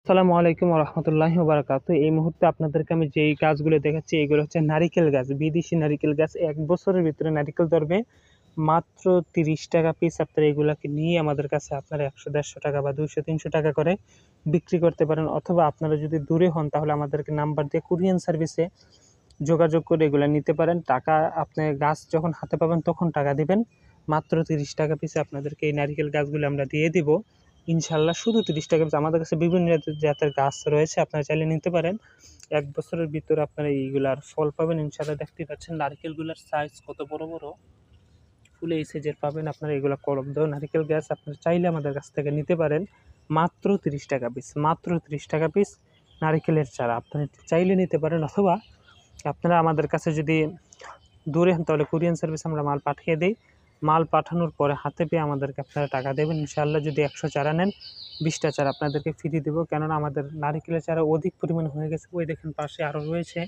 আসসালামু আলাইকুম রহমতুল্লাহি ওবারাকাতু। এই মুহূর্তে আপনাদেরকে আমি যেই গাছগুলো দেখাচ্ছি এগুলো হচ্ছে নারিকেল গাছ, বিদেশি নারিকেল গাছ। 1 বছরের ভিতরে নারিকেল ধরবে। মাত্র 30 টাকা পিস। আপনারা এগুলাকে নিয়ে আমাদের কাছে আপনারা 100-150 টাকা বা 200-300 টাকা করে বিক্রি করতে পারেন, অথবা আপনারা যদি দূরে হন তাহলে আমাদেরকে নাম্বার দিয়ে কুরিয়ান সার্ভিসে যোগাযোগ করে এগুলা নিতে পারেন। টাকা আপনি গাছ যখন হাতে পাবেন তখন টাকা দিবেন। মাত্র 30 টাকা পিসে আপনাদেরকে এই নারিকেল গাছগুলো আমরা দিয়ে দিব ইনশাল্লাহ। শুধু 30 টাকা পিস। আমাদের কাছে বিভিন্ন জাতের গাছ রয়েছে, আপনারা চাইলে নিতে পারেন। 1 বছরের ভিতরে আপনারা এইগুলার ফল পাবেন ইনশাল্লাহ। দেখতেই পাচ্ছেন নারিকেলগুলোর সাইজ কত বড় বড়, ফুল এই সাইজের পাবেন আপনারা। এগুলো কলমদাও নারিকেল গাছ, আপনারা চাইলে আমাদের কাছ থেকে নিতে পারেন। মাত্র 30 টাকা পিস, মাত্র 30 টাকা পিস নারিকেলের চারা আপনারা চাইলে নিতে পারেন। অথবা আপনারা আমাদের কাছে যদি দূরে হন তাহলে কুরিয়ান সার্ভিস আমরা মাল পাঠিয়ে দিই। মাল পাঠানোর পরে হাতে পেয়ে আমাদেরকে আপনারা টাকা দেবেন ইনশাআল্লাহ। যদি 100 চারা নেন 20টা চারা আপনাদেরকে ফ্রি দেবো, কেননা আমাদের নারিকেলের চারা অধিক পরিমাণে হয়ে গেছে। ওই দেখেন পাশে আরও রয়েছে।